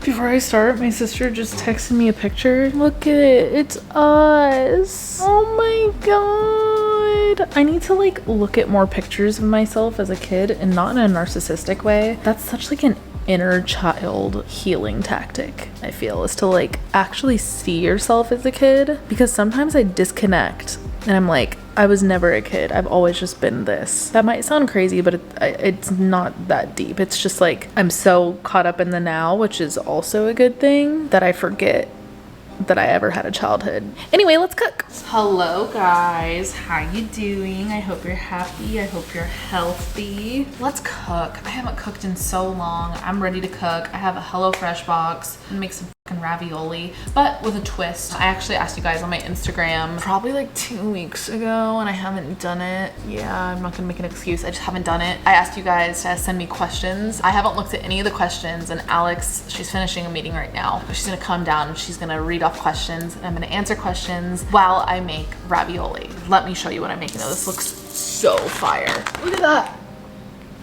Before I start, my sister just texted me a picture. Look at it. It's us. Oh my god. I need to like look at more pictures of myself as a kid, and not in a narcissistic way. That's such like an inner child healing tactic, I feel, is to like actually see yourself as a kid, because sometimes I disconnect and I'm like, I was never a kid. I've always just been this. That might sound crazy, but it's not that deep. It's just like I'm so caught up in the now, which is also a good thing, that I forget that I ever had a childhood. Anyway, let's cook. Hello guys, how you doing? I hope you're happy. I hope you're healthy. Let's cook. I haven't cooked in so long. I'm ready to cook. I have a HelloFresh box. I'm gonna make some fucking ravioli, but with a twist. I actually asked you guys on my Instagram probably like 2 weeks ago, and I haven't done it. Yeah, I'm not gonna make an excuse. I just haven't done it. I asked you guys to send me questions. I haven't looked at any of the questions, and Alex, she's finishing a meeting right now. She's gonna come down and she's gonna read off questions, and I'm gonna answer questions while I make ravioli. Let me show you what I'm making though. This looks so fire. Look at that.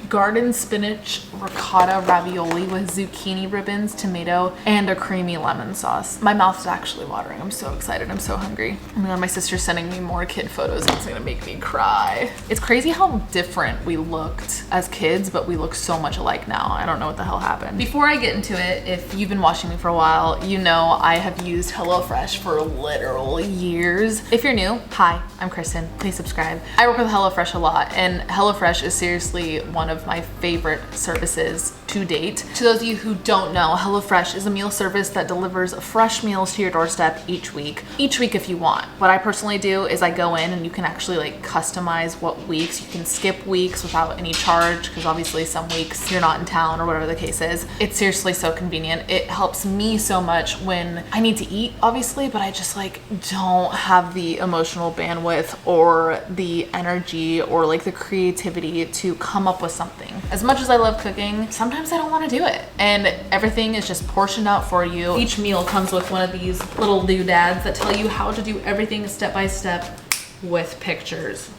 Garden spinach ricotta ravioli with zucchini ribbons, tomato, and a creamy lemon sauce. My mouth's actually watering. I'm so excited. I'm so hungry. Oh my god, my sister's sending me more kid photos. It's gonna make me cry. It's crazy how different we looked as kids, but we look so much alike now. I don't know what the hell happened. Before I get into it, if you've been watching me for a while, you know I have used HelloFresh for literal years. If you're new, hi, I'm Kristen. Please subscribe. I work with HelloFresh a lot, and HelloFresh is seriously one of my favorite services to date. To those of you who don't know, HelloFresh is a meal service that delivers fresh meals to your doorstep each week if you want. What I personally do is I go in and you can actually like customize what weeks. You can skip weeks without any charge, because obviously some weeks you're not in town or whatever the case is. It's seriously so convenient. It helps me so much when I need to eat, obviously, but I just like don't have the emotional bandwidth or the energy or like the creativity to come up with something. As much as I love cooking, sometimes I don't want to do it, and everything is just portioned out for you. Each meal comes with one of these little doodads that tell you how to do everything step by step with pictures.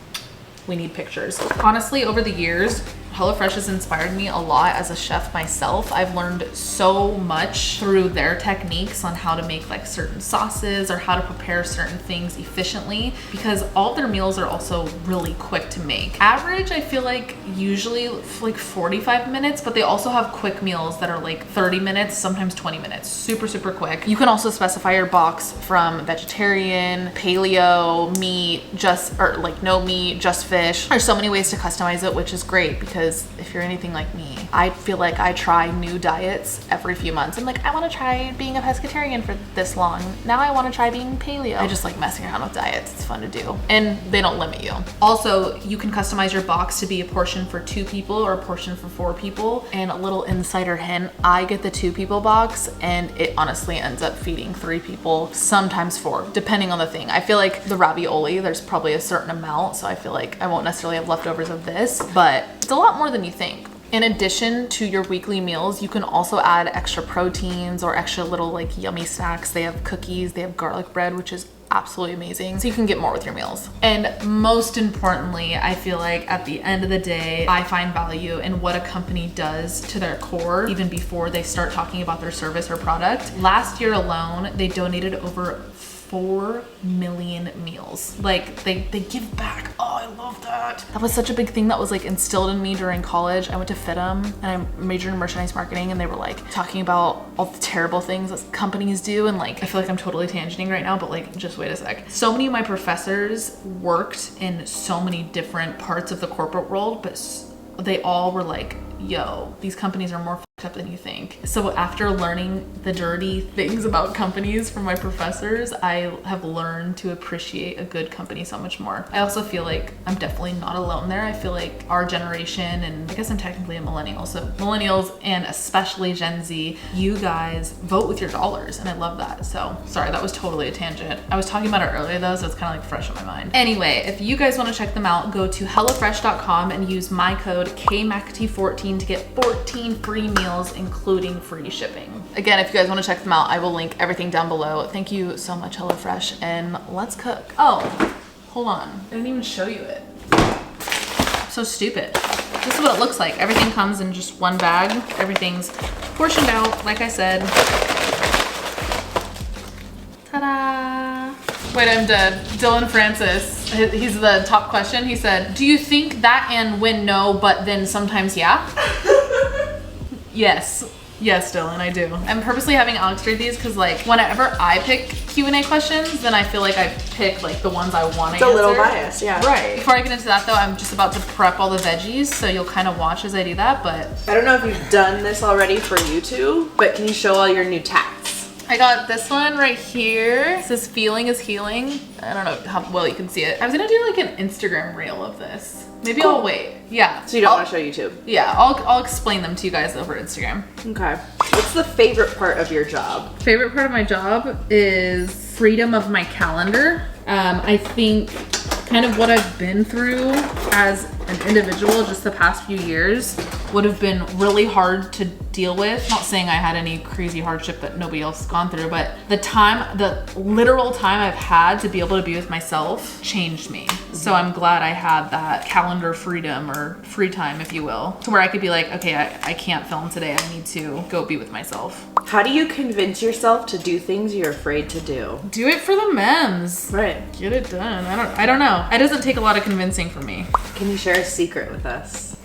We need pictures. Honestly, over the years, HelloFresh has inspired me a lot as a chef myself. I've learned so much through their techniques on how to make like certain sauces or how to prepare certain things efficiently, because all their meals are also really quick to make. Average, I feel like usually like 45 minutes, but they also have quick meals that are like 30 minutes, sometimes 20 minutes. Super, super quick. You can also specify your box from vegetarian, paleo, meat, or like no meat, just fish. There's so many ways to customize it, which is great, because if you're anything like me, I feel like I try new diets every few months. I'm like, I want to try being a pescatarian for this long. Now I want to try being paleo. I just like messing around with diets. It's fun to do. And they don't limit you. Also, you can customize your box to be a portion for 2 people or a portion for 4 people. And a little insider hint, I get the 2 people box, and it honestly ends up feeding 3 people, sometimes 4, depending on the thing. I feel like the ravioli, there's probably a certain amount, so I feel like I won't necessarily have leftovers of this, but it's a lot more than you think. In addition to your weekly meals, you can also add extra proteins or extra little like yummy snacks. They have cookies, they have garlic bread, which is absolutely amazing. So you can get more with your meals. And most importantly, I feel like at the end of the day, I find value in what a company does to their core, even before they start talking about their service or product. Last year alone, they donated over 4 million meals. Like they give back. Oh, I love that. That was such a big thing that was like instilled in me during college. I went to FITM and I majored in merchandise marketing, and they were like talking about all the terrible things that companies do. And like, I feel like I'm totally tangenting right now, but like, just wait a sec. So many of my professors worked in so many different parts of the corporate world, but they all were like, yo, these companies are more fucked up than you think. So after learning the dirty things about companies from my professors, I have learned to appreciate a good company so much more. I also feel like I'm definitely not alone there. I feel like our generation, and I guess I'm technically a millennial, so millennials and especially Gen Z, you guys vote with your dollars, and I love that. So sorry, that was totally a tangent. I was talking about it earlier though, so it's kind of like fresh on my mind. Anyway, if you guys want to check them out, go to hellofresh.com and use my code KMcAtee14 to get 14 free meals, including free shipping. Again, if you guys want to check them out, I will link everything down below. Thank you so much, HelloFresh, and let's cook. Oh, hold on. I didn't even show you it. So stupid. this is what it looks like. Everything comes in just one bag. Everything's portioned out, like I said. Ta-da! Wait, I'm dead. Dylan Francis, he's the top question. He said, do you think that and when no, but then sometimes yeah? Yes. Yes, Dylan, I do. I'm purposely having Alex read these because like whenever I pick Q&A questions, then I feel like I pick like the ones I want to answer. It's a little biased, yeah. Right. Before I get into that though, I'm just about to prep all the veggies, so you'll kind of watch as I do that, but. I don't know if you've done this already for YouTube, but can you show all your new tats? I got this one right here. It says feeling is healing. I don't know how well you can see it. I was gonna do like an Instagram reel of this. Maybe I'll wait. Yeah. So you don't want to show YouTube? Yeah, I'll explain them to you guys over Instagram. Okay. What's the favorite part of your job? Favorite part of my job is freedom of my calendar. I think kind of what I've been through as an individual just the past few years would have been really hard to deal with. Not saying I had any crazy hardship that nobody else has gone through, but the literal time I've had to be able to be with myself changed me. So I'm glad I had that calendar freedom or free time, if you will, to where I could be like, okay, I can't film today. I need to go be with myself. How do you convince yourself to do things you're afraid to do? Do it for the memes. Right. Get it done. I don't know. It doesn't take a lot of convincing for me. Can you share a secret with us?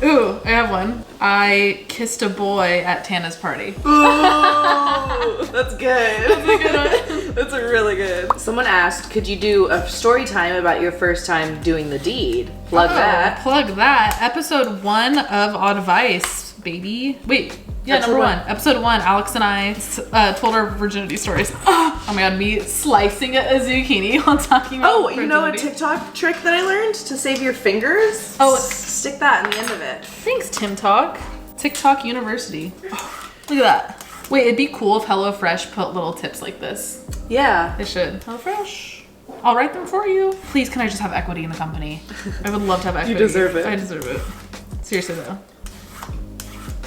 Ooh, I have one. I kissed a boy at Tana's party. Ooh, that's good. That's a good one. That's really good. Someone asked, could you do a story time about your first time doing the deed? Plug that. Plug that. Episode 1 of Advice, baby. Wait. Yeah, number 1. Episode 1, Alex and I told our virginity stories. Oh my god, me slicing a zucchini while talking about virginity. You know a TikTok trick that I learned to save your fingers? Oh, stick that in the end of it. Thanks, TikTok University. Oh, look at that. Wait, it'd be cool if HelloFresh put little tips like this. Yeah. They should. HelloFresh. I'll write them for you. Please, can I just have equity in the company? I would love to have equity. You deserve it. I deserve it. Seriously though.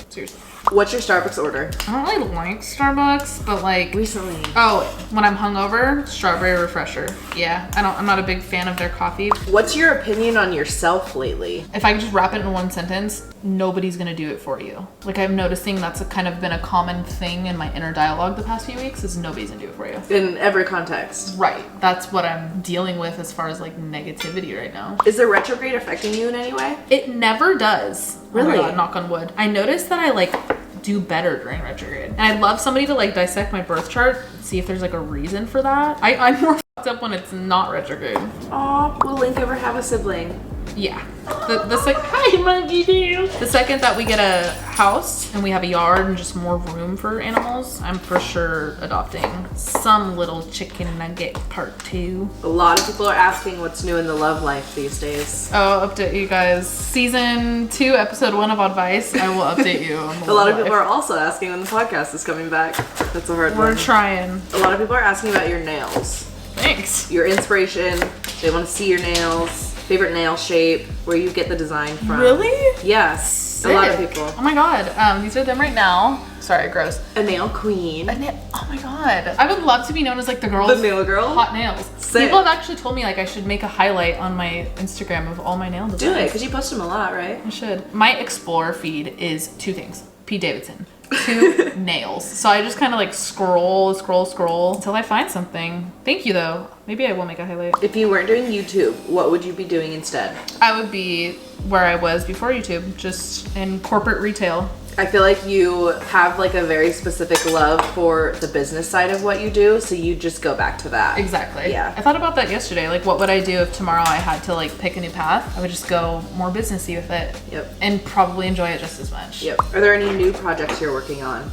Seriously. What's your Starbucks order? I don't really like Starbucks, but like recently. Oh, when I'm hungover, strawberry refresher. Yeah, I'm not a big fan of their coffee. What's your opinion on yourself lately? If I could just wrap it in one sentence, nobody's gonna do it for you. Like I'm noticing that's kind of been a common thing in my inner dialogue the past few weeks is nobody's gonna do it for you. In every context. Right. That's what I'm dealing with as far as like negativity right now. Is the retrograde affecting you in any way? It never does. Really? Oh my God, knock on wood. I noticed that I like do better during retrograde. And I'd love somebody to like dissect my birth chart, see if there's like a reason for that. I'm more fucked up when it's not retrograde. Aw, will Link ever have a sibling? Yeah. Hi, monkey do. The second that we get a house and we have a yard and just more room for animals, I'm for sure adopting some little chicken nugget part 2. A lot of people are asking what's new in the love life these days. Oh, update you guys. Season 2, episode 1 of Advice. I will update you on the A lot of people are also asking when the podcast is coming back. That's a hard one. We're trying. A lot of people are asking about your nails. Thanks. Your inspiration. They want to see your nails. Favorite nail shape, where you get the design from. Really? Yes. Sick. A lot of people. Oh my god. These are them right now. Sorry, gross. A nail queen. Oh my god. I would love to be known as like the girl. The nail girl? Hot nails. Sick. People have actually told me like I should make a highlight on my Instagram of all my nail designs. Do it, because you post them a lot, right? I should. My Explore feed is 2 things. Pete Davidson. 2 nails. So I just kind of like scroll until I find something. Thank you though. Maybe I will make a highlight. If you weren't doing YouTube, what would you be doing instead? I would be where I was before YouTube, just in corporate retail. I feel like you have like a very specific love for the business side of what you do, so you just go back to that. Exactly. Yeah. I thought about that yesterday. Like, what would I do if tomorrow I had to like pick a new path? I would just go more businessy with it. Yep. And probably enjoy it just as much. Yep. Are there any new projects you're working on?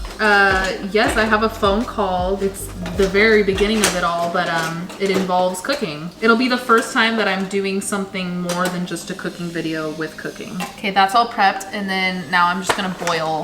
Yes, I have a phone call. It's the very beginning of it all, but it involves cooking. It'll be the first time that I'm doing something more than just a cooking video with cooking. Okay, that's all prepped, and then now I'm just gonna boil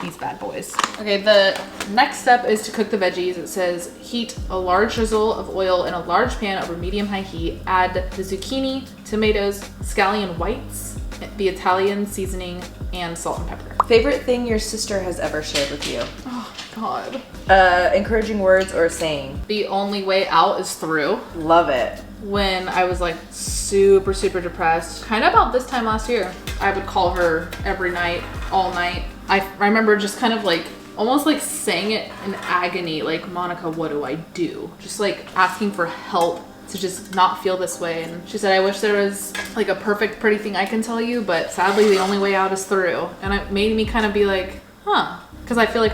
these bad boys. Okay, the next step is to cook the veggies. It says heat a large drizzle of oil in a large pan over medium-high heat. Add the zucchini, tomatoes, scallion whites, the Italian seasoning, and salt and pepper. Favorite thing your sister has ever shared with you? Oh my god. Encouraging words or saying? The only way out is through. Love it. when I was like super, super depressed. Kind of about this time last year. I would call her every night, all night. I remember just kind of like almost like saying it in agony, like, Monica, what do I do? Just like asking for help to just not feel this way. And she said, I wish there was like a perfect, pretty thing I can tell you, but sadly the only way out is through. And it made me kind of be like, huh. Because I feel like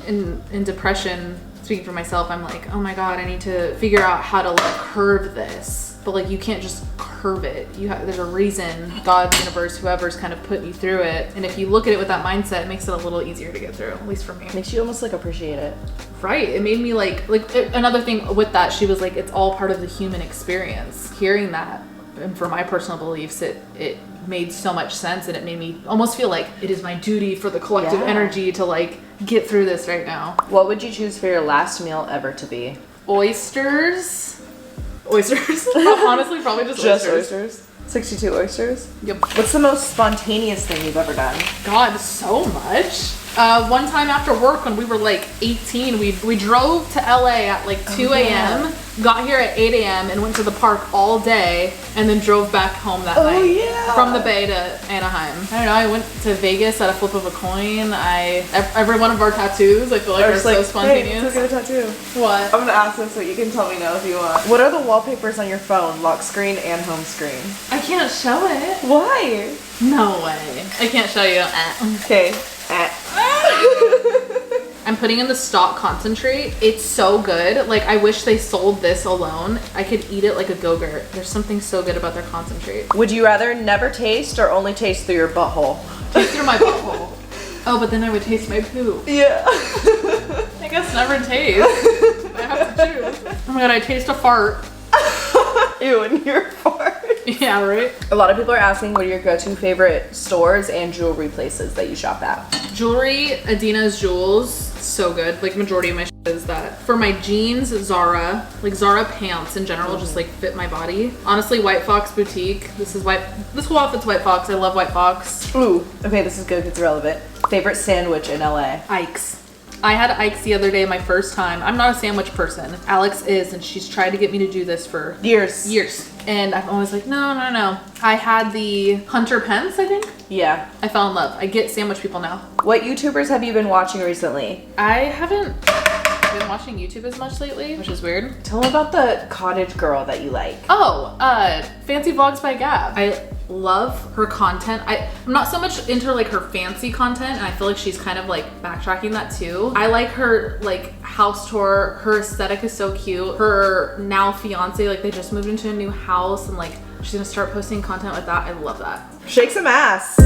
in depression, speaking for myself, I'm like, oh my God, I need to figure out how to like curve this. But like, you can't just curve it. There's a reason, God, the universe, whoever's kind of put you through it. And if you look at it with that mindset, it makes it a little easier to get through, at least for me. Makes you almost like appreciate it. Right. It made me like another thing with that, she was like, it's all part of the human experience. Hearing that, and for my personal beliefs, it made so much sense, and it made me almost feel like it is my duty for the collective energy to like get through this right now. What would you choose for your last meal ever to be? Oysters. Honestly, probably just oysters. 62 oysters? Yep. What's the most spontaneous thing you've ever done? God, so much. One time after work when we were like 18, we drove to LA at like 2 a.m., got here at 8 a.m. and went to the park all day, and then drove back home that night. From the Bay to Anaheim. I don't know, I went to Vegas at a flip of a coin. Every one of our tattoos, I feel like are so spontaneous. Hey, let's get a tattoo. What? I'm gonna ask this so you can tell me no if you want. What are the wallpapers on your phone? Lock screen and home screen. I can't show it. Why? No way. I can't show you. Okay. I'm putting in the stock concentrate. It's so good. Like, I wish they sold this alone. I could eat it like a Go-Gurt. There's something so good about their concentrate. Would you rather never taste or only taste through your butthole? Taste through my butthole. Oh, but then I would taste my poo. Yeah. I guess never taste. I have to choose. Oh my God, I taste a fart. Ew, and your fart. Yeah, right? A lot of people are asking what are your go-to favorite stores and jewelry places that you shop at. Jewelry, Adina's Jewels, so good. Like, majority of my shit is that. For my jeans, Zara. Like, Zara pants in general just like fit my body. Honestly, White Fox Boutique. This whole outfit's White Fox. I love White Fox. Ooh, okay, this is good, it's relevant. Favorite sandwich in LA? Ike's. I had Ike's the other day, my first time. I'm not a sandwich person. Alex is, and she's tried to get me to do this for years. And I'm always like, no. I had the Hunter Pence, I think. Yeah. I fell in love. I get sandwich people now. What YouTubers have you been watching recently? I haven't been watching YouTube as much lately, which is weird. Tell me about the cottage girl that you like. Oh, Fancy Vlogs by Gab. I love her content. I'm not so much into like her fancy content, and I feel like she's kind of like backtracking that too. I like her like house tour. Her aesthetic is so cute. Her now fiance, like they just moved into a new house, and like she's gonna start posting content with that. I love that. Shake some ass.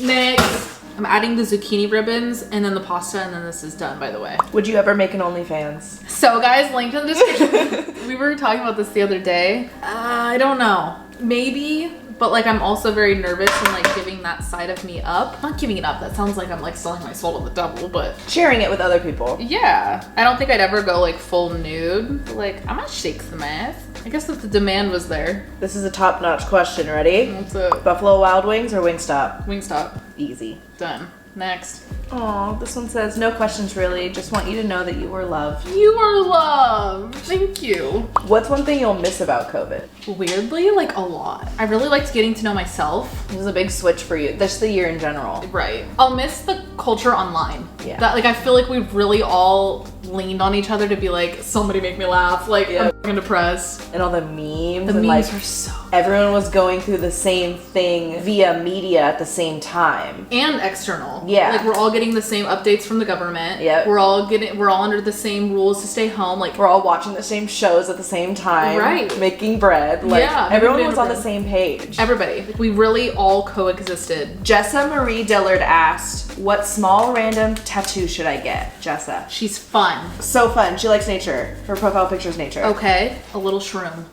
Next. I'm adding the zucchini ribbons and then the pasta, and then this is done, by the way. Would you ever make an OnlyFans? So guys, linked in the description. We were talking about this the other day. I don't know. Maybe, but like I'm also very nervous and like giving that side of me up. Not giving it up, that sounds like I'm like selling my soul to the devil, but sharing it with other people. Yeah. I don't think I'd ever go like full nude, but like I'm gonna shake some ass. I guess if the demand was there. This is a top-notch question. Ready? What's up? Buffalo Wild Wings or Wingstop? Wingstop. Easy. Done. Next. Oh, this one says, no questions really. Just want you to know that you were loved. You are loved. Thank you. What's one thing you'll miss about COVID? Weirdly, like a lot. I really liked getting to know myself. It was a big switch for you. That's the year in general. Right. I'll miss the culture online. Yeah. That like I feel like we've really all leaned on each other to be like, somebody make me laugh. Like I'm fucking depressed. And all the memes. The and memes like, are so everyone was going through the same thing via media at the same time. And external. Yeah. Like we're all getting the same updates from the government. Yep. We're all under the same rules to stay home. Like we're all watching the same shows at the same time. Right. Making bread. Like yeah, everyone was on the same page. Everybody. We really all coexisted. Jessa Marie Dillard asked, what small random tattoo should I get? Jessa. She's fun. So fun. She likes nature. Her profile picture is nature. Okay. A little shroom.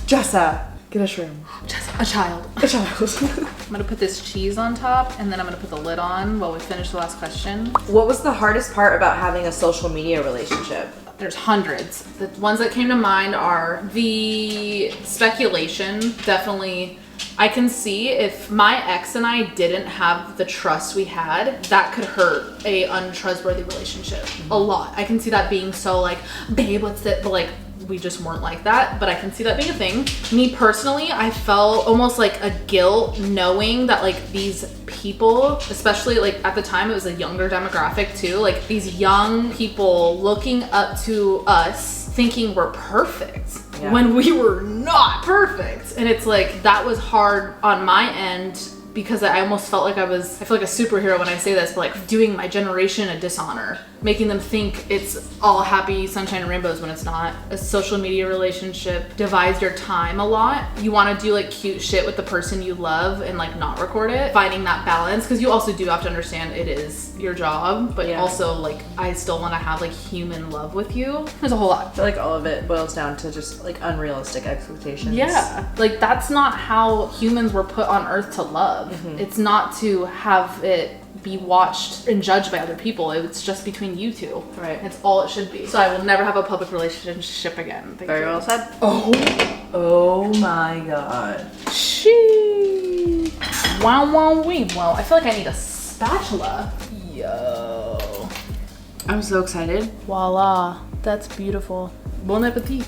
Jessa. Get a shroom. Jessa. A child. A child. I'm gonna put this cheese on top, and then I'm gonna put the lid on while we finish the last question. What was the hardest part about having a social media relationship? There's hundreds. The ones that came to mind are the speculation. Definitely I can see if my ex and I didn't have the trust we had, that could hurt a untrustworthy relationship a lot. I can see that being so like, babe, what's it? But like, we just weren't like that, but I can see that being a thing. Me personally, I felt almost like a guilt knowing that like these people, especially like at the time it was a younger demographic too, like these young people looking up to us thinking we're perfect when we were not perfect. And it's like, that was hard on my end because I almost felt like I feel like a superhero when I say this, but like doing my generation a dishonor, making them think it's all happy sunshine and rainbows when it's not. A social media relationship divides your time a lot. You want to do like cute shit with the person you love and like not record it, finding that balance, because you also do have to understand it is your job, but also like I still want to have like human love with you. There's a whole lot. I feel like all of it boils down to just like unrealistic expectations. Yeah, like that's not how humans were put on earth to love. It's not to have it be watched and judged by other people. It's just between you two. Right. It's all it should be. So I will never have a public relationship again. Very well said. Oh my god. She. Wow, wow, wee. Wow. I feel like I need a spatula. Yo. I'm so excited. Voila. That's beautiful. Bon appetit.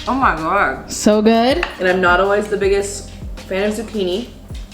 Oh my god. So good. And I'm not always the biggest fan of zucchini.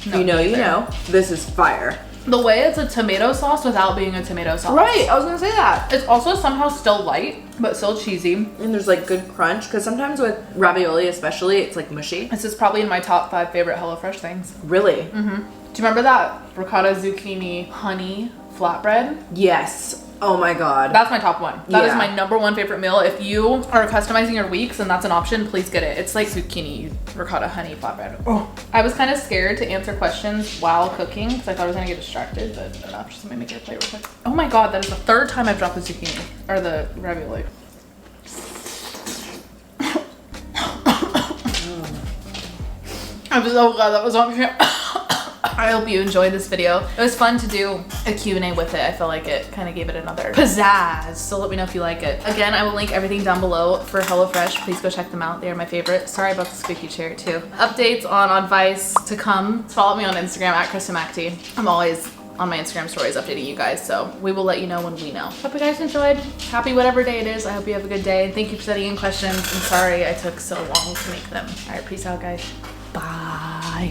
No, you know. This is fire. The way it's a tomato sauce without being a tomato sauce. Right, I was gonna say that. It's also somehow still light, but still cheesy. And there's like good crunch, because sometimes with ravioli especially, it's like mushy. This is probably in my top 5 favorite HelloFresh things. Really? Do you remember that ricotta zucchini honey flatbread? Yes. Oh my god. That's my top one. That is my #1 favorite meal. If you are customizing your weeks and that's an option, please get it. It's like zucchini ricotta honey flatbread. Oh. I was kind of scared to answer questions while cooking because I thought I was gonna get distracted, but enough. Just let me make your plate real quick. Oh my god, that is the 3rd time I've dropped the zucchini or the ravioli. I'm so glad that was on camera. I hope you enjoyed this video. It was fun to do a Q&A with it. I feel like it kind of gave it another pizzazz. So let me know if you like it. Again, I will link everything down below for HelloFresh. Please go check them out. They are my favorite. Sorry about the squeaky chair too. Updates on advice to come. Follow me on Instagram at Kristen McAtee. I'm always on my Instagram stories updating you guys, so we will let you know when we know. Hope you guys enjoyed. Happy whatever day it is. I hope you have a good day. Thank you for sending in questions. I'm sorry I took so long to make them. All right, peace out, guys. Bye.